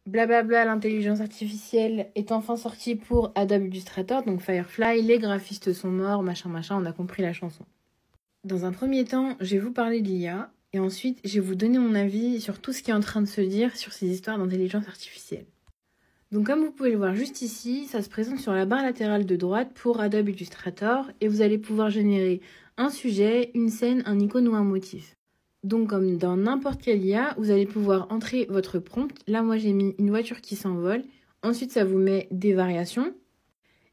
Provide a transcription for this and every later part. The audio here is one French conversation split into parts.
Blablabla, l'intelligence artificielle est enfin sortie pour Adobe Illustrator, donc Firefly, les graphistes sont morts, machin machin, on a compris la chanson. Dans un premier temps, je vais vous parler de l'IA, et ensuite je vais vous donner mon avis sur tout ce qui est en train de se dire sur ces histoires d'intelligence artificielle. Donc comme vous pouvez le voir juste ici, ça se présente sur la barre latérale de droite pour Adobe Illustrator, et vous allez pouvoir générer un sujet, une scène, un icône ou un motif. Donc comme dans n'importe quelle IA, vous allez pouvoir entrer votre prompt. Là, moi, j'ai mis une voiture qui s'envole. Ensuite, ça vous met des variations.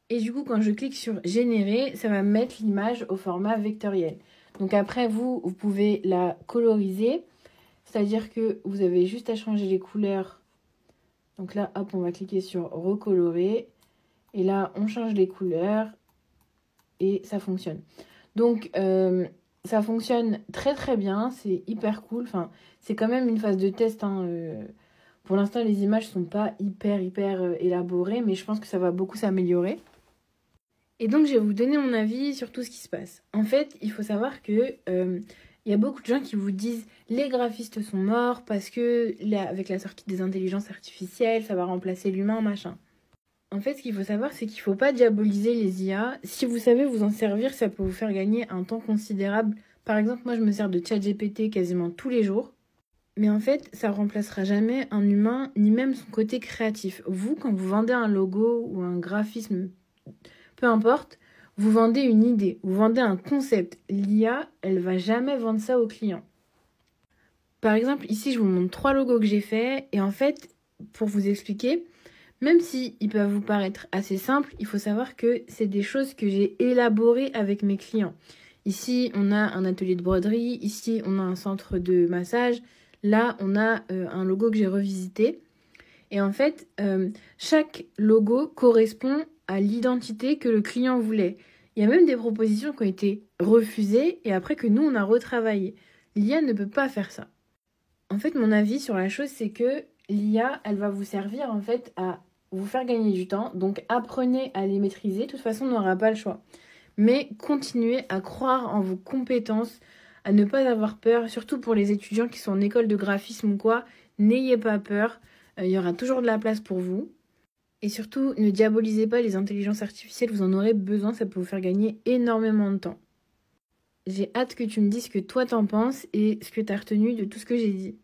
Et du coup, quand je clique sur générer, ça va mettre l'image au format vectoriel. Donc après, vous pouvez la coloriser. C'est-à-dire que vous avez juste à changer les couleurs. Donc là, hop, on va cliquer sur recolorer. Et là, on change les couleurs. Et ça fonctionne. Donc, ça fonctionne très très bien, c'est hyper cool. Enfin, c'est quand même une phase de test. Pour l'instant, les images sont pas hyper élaborées, mais je pense que ça va beaucoup s'améliorer. Et donc, je vais vous donner mon avis sur tout ce qui se passe. En fait, il faut savoir que y a beaucoup de gens qui vous disent les graphistes sont morts parce que avec la sortie des intelligences artificielles, ça va remplacer l'humain, machin. En fait, ce qu'il faut savoir, c'est qu'il ne faut pas diaboliser les IA. Si vous savez vous en servir, ça peut vous faire gagner un temps considérable. Par exemple, moi, je me sers de ChatGPT quasiment tous les jours. Mais en fait, ça ne remplacera jamais un humain, ni même son côté créatif. Vous, quand vous vendez un logo ou un graphisme, peu importe, vous vendez une idée, vous vendez un concept. L'IA, elle ne va jamais vendre ça au client. Par exemple, ici, je vous montre 3 logos que j'ai faits. Et en fait, pour vous expliquer, même si ils peuvent vous paraître assez simples, il faut savoir que c'est des choses que j'ai élaborées avec mes clients. Ici, on a un atelier de broderie. Ici, on a un centre de massage. Là, on a un logo que j'ai revisité. Et en fait, chaque logo correspond à l'identité que le client voulait. Il y a même des propositions qui ont été refusées et après que nous, on a retravaillé. L'IA ne peut pas faire ça. En fait, mon avis sur la chose, c'est que l'IA, elle va vous servir en fait à vous faire gagner du temps. Donc, apprenez à les maîtriser. De toute façon, on n'aura pas le choix. Mais continuez à croire en vos compétences, à ne pas avoir peur. Surtout pour les étudiants qui sont en école de graphisme ou quoi, n'ayez pas peur. Il y aura toujours de la place pour vous. Et surtout, ne diabolisez pas les intelligences artificielles. Vous en aurez besoin, ça peut vous faire gagner énormément de temps. J'ai hâte que tu me dises ce que toi t'en penses et ce que t'as retenu de tout ce que j'ai dit.